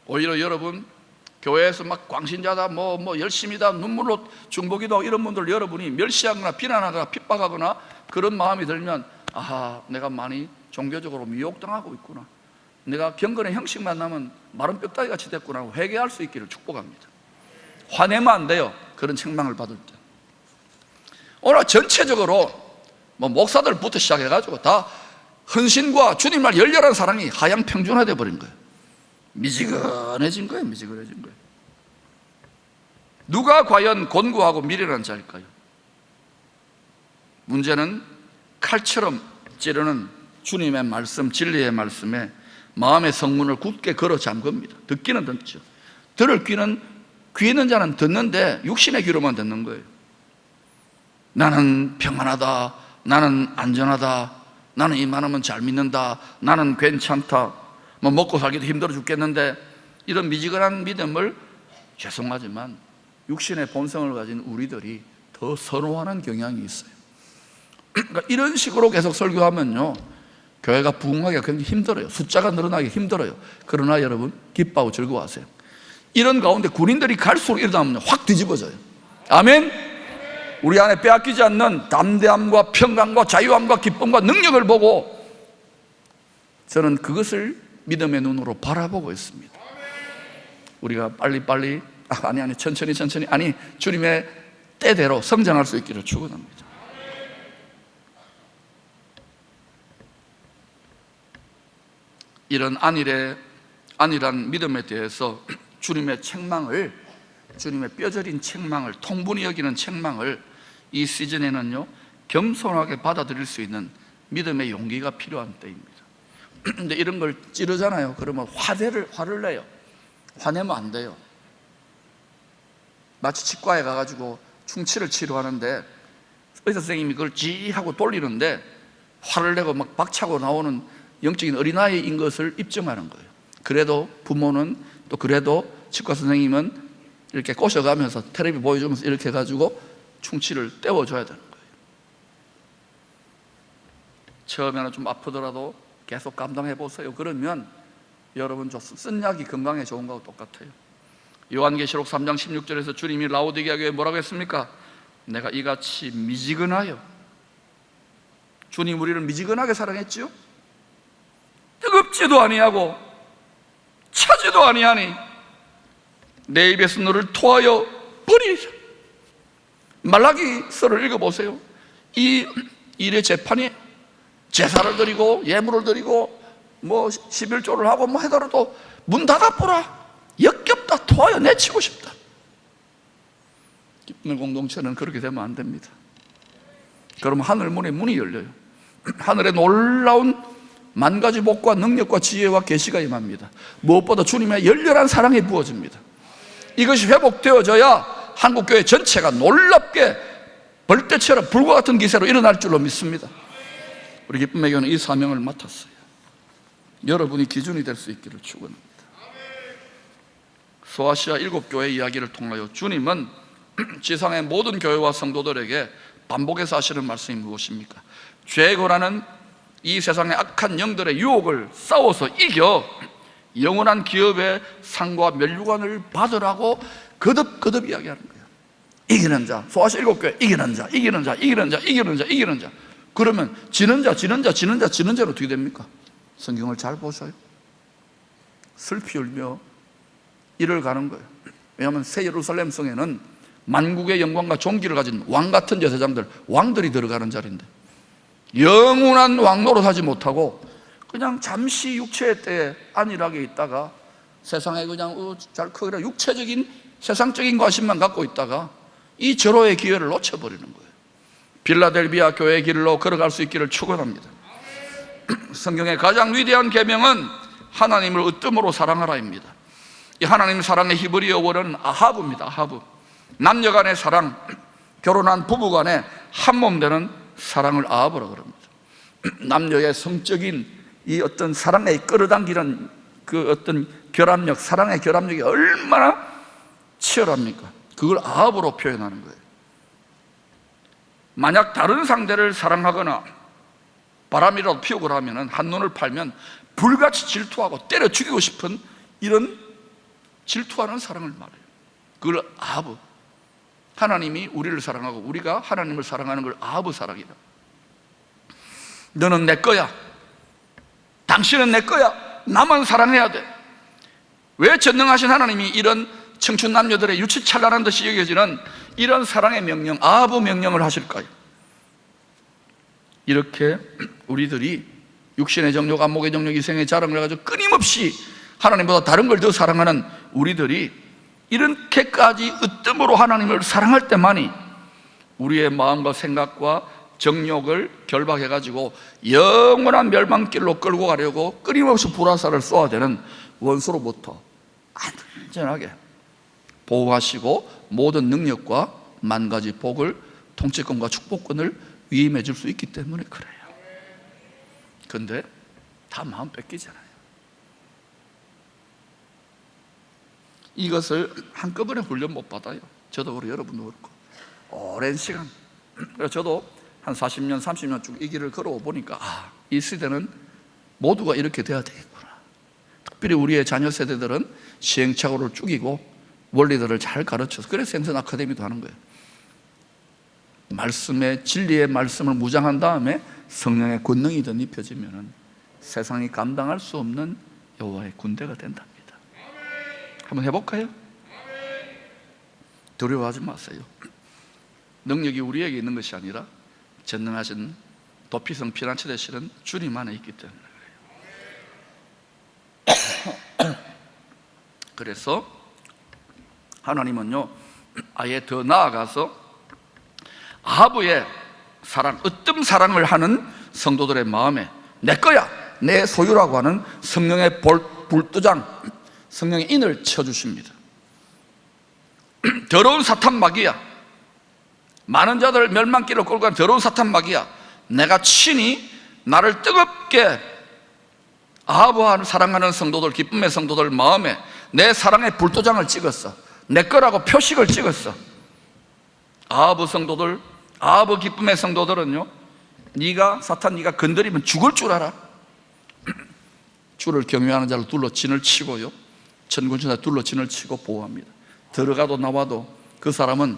오히려 여러분 교회에서 막 광신자다, 뭐 열심이다, 눈물로 중보기도 이런 분들 여러분이 멸시하거나 비난하거나 핍박하거나 그런 마음이 들면, 아하, 내가 많이 종교적으로 미혹당하고 있구나, 내가 경건의 형식만 나면 마른 뼈다귀 같이 됐구나 하고 회개할 수 있기를 축복합니다. 화내면 안 돼요. 그런 책망을 받을 때. 오늘 전체적으로 뭐 목사들부터 시작해가지고 다 헌신과 주님을 열렬한 사랑이 하향 평준화되어 버린 거예요. 미지근해진 거예요. 미지근해진 거예요. 누가 과연 곤고하고 미련한 자일까요? 문제는 칼처럼 찌르는 주님의 말씀, 진리의 말씀에 마음의 성문을 굳게 걸어 잠깁니다. 듣기는 듣죠. 들을 귀는, 귀 있는 자는 듣는데 육신의 귀로만 듣는 거예요. 나는 평안하다, 나는 안전하다, 나는 이만하면 잘 믿는다, 나는 괜찮다, 뭐 먹고 살기도 힘들어 죽겠는데, 이런 미지근한 믿음을 죄송하지만 육신의 본성을 가진 우리들이 더 선호하는 경향이 있어요. 그러니까 이런 식으로 계속 설교하면요, 교회가 부흥하기가 굉장히 힘들어요. 숫자가 늘어나기 힘들어요. 그러나 여러분 기뻐하고 즐거워하세요. 이런 가운데 군인들이 갈수록 일어나면 확 뒤집어져요. 아멘. 우리 안에 빼앗기지 않는 담대함과 평강과 자유함과 기쁨과 능력을 보고 저는 그것을 믿음의 눈으로 바라보고 있습니다. 우리가 빨리빨리 천천히 주님의 때대로 성장할 수 있기를 축원합니다. 이런 안일한 믿음에 대해서 주님의 책망을, 주님의 뼈저린 책망을, 통분히 여기는 책망을 이 시즌에는요 겸손하게 받아들일 수 있는 믿음의 용기가 필요한 때입니다. 근데 이런 걸 찌르잖아요. 그러면 화를 내요. 화내면 안 돼요. 마치 치과에 가가지고 충치를 치료하는데 의사 선생님이 그걸 지 하고 돌리는데 화를 내고 막 박차고 나오는 영적인 어린아이인 것을 입증하는 거예요. 그래도 부모는, 또 그래도 치과 선생님은 이렇게 꼬셔가면서 텔레비 보여주면서 이렇게 해가지고 충치를 떼워줘야 되는 거예요. 처음에는 좀 아프더라도 계속 감당해 보세요. 그러면 여러분 쓴 약이 건강에 좋은 거하고 똑같아요. 요한계시록 3장 16절에서 주님이 라오디게아 교회에 뭐라고 했습니까? 내가 이같이 미지근하여, 주님 우리를 미지근하게 사랑했지요? 뜨겁지도 아니하고 차지도 아니하니 내 입에서 너를 토하여 버리리라. 말라기서를 읽어보세요. 이 일의 재판이 제사를 드리고 예물을 드리고 뭐 11조를 하고 뭐 하더라도 문 닫아보라. 역겹다, 토하여 내치고 싶다. 기쁨의 공동체는 그렇게 되면 안 됩니다. 그러면 하늘 문이 열려요. 하늘에 놀라운 만 가지 복과 능력과 지혜와 계시가 임합니다. 무엇보다 주님의 열렬한 사랑이 부어집니다. 이것이 회복되어져야 한국교회 전체가 놀랍게 벌떼처럼 불과 같은 기세로 일어날 줄로 믿습니다. 우리 기쁨의 교회는 이 사명을 맡았어요. 여러분이 기준이 될 수 있기를 축원합니다. 소아시아 7교회 이야기를 통하여 주님은 지상의 모든 교회와 성도들에게 반복해서 하시는 말씀이 무엇입니까? 죄고라는 이 세상의 악한 영들의 유혹을 싸워서 이겨 영원한 기업의 상과 면류관을 받으라고 거듭 이야기하는 거예요. 이기는 자, 소아시아 7교회 이기는 자. 그러면 지는 자는 어떻게 됩니까? 성경을 잘 보셔요. 슬피 울며 이를 가는 거예요. 왜냐하면 새 예루살렘 성에는 만국의 영광과 존귀를 가진 왕 같은 제사장들, 왕들이 들어가는 자리인데 영원한 왕노릇 하지 못하고 그냥 잠시 육체의 때에 안일하게 있다가 세상에 그냥 잘 크게 육체적인 세상적인 관심만 갖고 있다가 이 절호의 기회를 놓쳐버리는 거예요. 빌라델비아 교회의 길로 걸어갈 수 있기를 축원합니다. 성경의 가장 위대한 계명은 하나님을 으뜸으로 사랑하라입니다. 이 하나님 사랑의 히브리어 원어는 아하브입니다. 아하브. 남녀 간의 사랑, 결혼한 부부 간의 한몸 되는 사랑을 아하브라고 합니다. 남녀의 성적인 이 어떤 사랑에 끌어당기는 그 어떤 결합력, 사랑의 결합력이 얼마나 치열합니까? 그걸 아합으로 표현하는 거예요. 만약 다른 상대를 사랑하거나 바람이라도 피우고 하면 한눈을 팔면 불같이 질투하고 때려 죽이고 싶은 이런 질투하는 사랑을 말해요. 그걸 아합. 하나님이 우리를 사랑하고 우리가 하나님을 사랑하는 걸 아합 사랑이라. 너는 내 거야. 당신은 내 거야. 나만 사랑해야 돼. 왜 전능하신 하나님이 이런 청춘 남녀들의 유치찬란한 듯이 여겨지는 이런 사랑의 명령, 아합 명령을 하실까요? 이렇게 우리들이 육신의 정욕, 안목의 정욕, 이생의 자랑을 해가지고 끊임없이 하나님보다 다른 걸 더 사랑하는 우리들이 이렇게까지 으뜸으로 하나님을 사랑할 때만이 우리의 마음과 생각과 정욕을 결박해가지고 영원한 멸망길로 끌고 가려고 끊임없이 불화살을 쏘아대는 원수로부터 안전하게 보호하시고 모든 능력과 만가지 복을, 통치권과 축복권을 위임해 줄 수 있기 때문에 그래요. 그런데 다 마음 뺏기잖아요. 이것을 한꺼번에 훈련 못 받아요. 저도 그렇고 여러분도 그렇고 오랜 시간. 그래서 저도 한 40년, 30년 쭉 이 길을 걸어오 보니까 이 시대는 모두가 이렇게 돼야 되겠구나. 특별히 우리의 자녀 세대들은 시행착오를 죽이고 원리들을 잘 가르쳐서, 그래서 생선 아카데미도 하는 거예요. 말씀의 진리의 말씀을 무장한 다음에 성령의 권능이 덧입혀지면 세상이 감당할 수 없는 여호와의 군대가 된답니다. 한번 해볼까요? 두려워하지 마세요. 능력이 우리에게 있는 것이 아니라 전능하신 도피성 피난처 되시는 주님 안에 있기 때문에 그래요. 그래서 하나님은요, 아예 더 나아가서 아합의 사랑, 으뜸 사랑을 하는 성도들의 마음에 내 거야, 내 소유라고 하는 성령의 불도장, 성령의 인을 쳐주십니다. 더러운 사탄 마귀야, 많은 자들 멸망길로 끌고 가는 더러운 사탄 마귀야, 내가 친히 나를 뜨겁게 아합을 사랑하는 성도들, 기쁨의 성도들 마음에 내 사랑의 불도장을 찍었어. 내 거라고 표식을 찍었어. 아합 성도들, 아합 기쁨의 성도들은요, 사탄 네가 건드리면 죽을 줄 알아. 주를 경외하는 자를 둘러 진을 치고요, 천군천사 둘러 진을 치고 보호합니다. 들어가도 나와도 그 사람은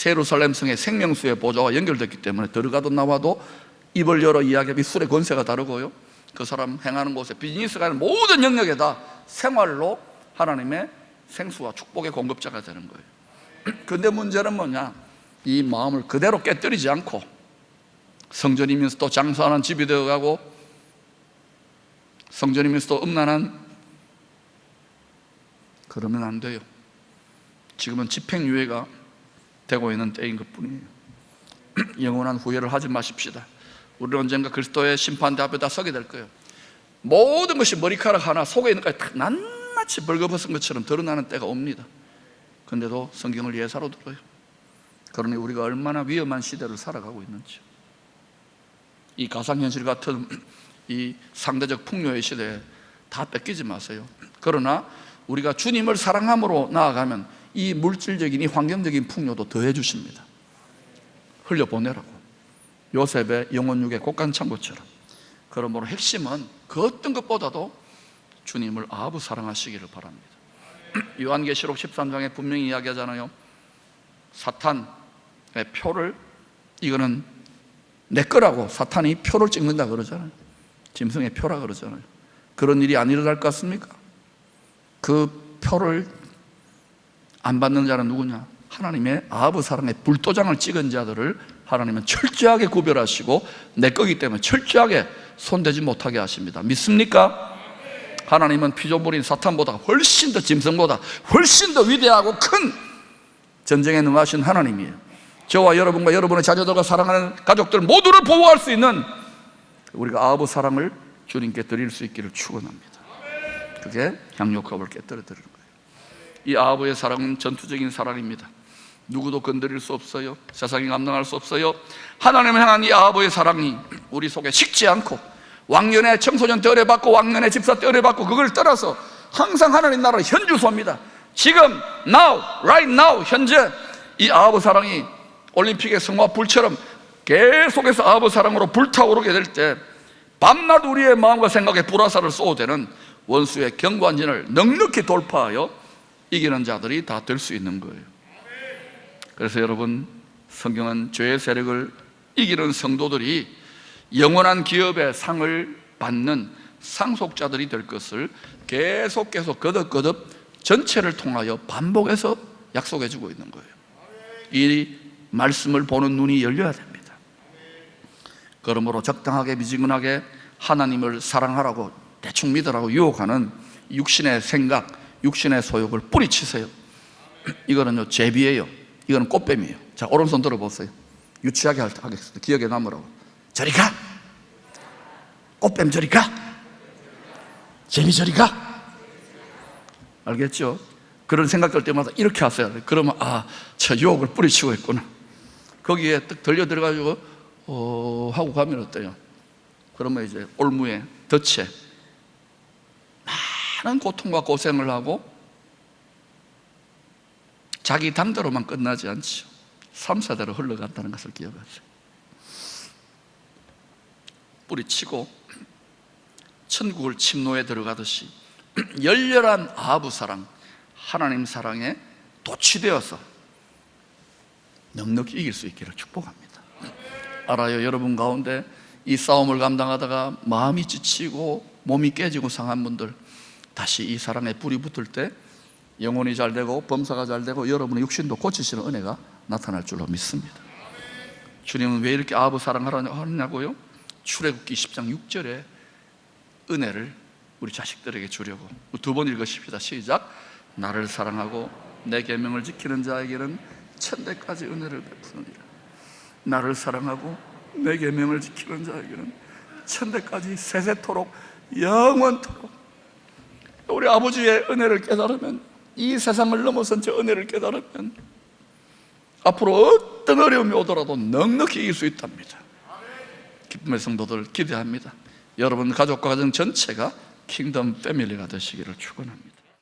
예루살렘 성의 생명수의 보좌와 연결됐기 때문에 들어가도 나와도 입을 열어 이야기하면 술의 권세가 다르고요, 그 사람 행하는 곳에 비즈니스가 하는 모든 영역에다 생활로 하나님의 생수와 축복의 공급자가 되는 거예요. 그런데 문제는 뭐냐, 이 마음을 그대로 깨뜨리지 않고 성전이면서 또 장사하는 집이 되어가고 성전이면서 또 음란한, 그러면 안 돼요. 지금은 집행유예가 되고 있는 때인 것뿐이에요. 영원한 후회를 하지 마십시다. 우리는 언젠가 그리스도의 심판대 앞에다 서게 될 거예요. 모든 것이 머리카락 하나 속에 있는 것까지 낱낱이 벌거벗은 것처럼 드러나는 때가 옵니다. 그런데도 성경을 예사로 들어요. 그러니 우리가 얼마나 위험한 시대를 살아가고 있는지, 이 가상현실 같은 이 상대적 풍요의 시대에 다 뺏기지 마세요. 그러나 우리가 주님을 사랑함으로 나아가면 이 물질적인, 이 환경적인 풍요도 더해 주십니다. 흘려보내라고. 요셉의 영혼육의 곡간창고처럼. 그러므로 핵심은 그 어떤 것보다도 주님을 아합 사랑하시기를 바랍니다. 요한계시록 13장에 분명히 이야기하잖아요. 사탄의 표를, 이거는 내 거라고 사탄이 표를 찍는다 그러잖아요. 짐승의 표라 그러잖아요. 그런 일이 안 일어날 것 같습니까? 그 표를 안 받는 자는 누구냐? 하나님의 아합 사랑의 불도장을 찍은 자들을 하나님은 철저하게 구별하시고 내 거기 때문에 철저하게 손대지 못하게 하십니다. 믿습니까? 하나님은 피조물인 사탄보다 훨씬 더, 짐승보다 훨씬 더 위대하고 큰 전쟁에 능하신 하나님이에요. 저와 여러분과 여러분의 자녀들과 사랑하는 가족들 모두를 보호할 수 있는 우리가 아버지 사랑을 주님께 드릴 수 있기를 축원합니다. 그게 향료컵을 깨뜨려 드리는 거예요. 이 아버지의 사랑은 전투적인 사랑입니다. 누구도 건드릴 수 없어요. 세상이 감당할 수 없어요. 하나님을 향한 이 아버지의 사랑이 우리 속에 식지 않고, 왕년의 청소년 때 은혜받고 왕년의 집사 때 은혜받고 그걸 떠나서 항상 하나님 나라의 현주소입니다. 지금 now, right now, 현재 이 아버지 사랑이 올림픽의 성화 불처럼 계속해서 아버지 사랑으로 불타오르게 될 때 밤낮 우리의 마음과 생각에 불화살을 쏘아대는 원수의 경관진을 넉넉히 돌파하여 이기는 자들이 다 될 수 있는 거예요. 그래서 여러분, 성경은 죄의 세력을 이기는 성도들이 영원한 기업의 상을 받는 상속자들이 될 것을 계속 거듭 전체를 통하여 반복해서 약속해 주고 있는 거예요. 이 말씀을 보는 눈이 열려야 됩니다. 그러므로 적당하게 미지근하게 하나님을 사랑하라고 대충 믿으라고 유혹하는 육신의 생각, 육신의 소욕을 뿌리치세요. 이거는요 제비예요. 이거는 꽃뱀이에요. 자, 오른손 들어보세요. 유치하게 하겠습니다. 기억에 남으라고. 저리 가! 꽃뱀 저리 가! 제비 저리 가! 알겠죠? 그런 생각 들 때마다 이렇게 하세요. 그러면 저 유혹을 뿌리치고 있구나. 거기에 딱 들려 들어가지고 하고 가면 어때요? 그러면 이제 올무에 덫에 많은 고통과 고생을 하고 자기 당대로만 끝나지 않죠. 3사대로 흘러간다는 것을 기억하세요. 뿌리치고 천국을 침노에 들어가듯이 열렬한 아부 사랑, 하나님 사랑에 도취되어서 넉넉히 이길 수 있기를 축복합니다. 알아요, 여러분 가운데 이 싸움을 감당하다가 마음이 지치고 몸이 깨지고 상한 분들, 다시 이 사랑에 불이 붙을 때 영혼이 잘 되고 범사가 잘 되고 여러분의 육신도 고치시는 은혜가 나타날 줄로 믿습니다. 주님은 왜 이렇게 아부 사랑을 하느냐고요? 출애굽기 10장 6절에 은혜를 우리 자식들에게 주려고. 두 번 읽으십시다. 시작. 나를 사랑하고 내 계명을 지키는 자에게는 천대까지 은혜를 베푸느니라. 나를 사랑하고 내 계명을 지키는 자에게는 천대까지 세세토록 영원토록. 우리 아버지의 은혜를 깨달으면, 이 세상을 넘어선 저 은혜를 깨달으면 앞으로 어떤 어려움이 오더라도 넉넉히 이길 수 있답니다. 기쁨의 성도들 기대합니다. 여러분 가족과 가정 전체가 킹덤 패밀리가 되시기를 축원합니다.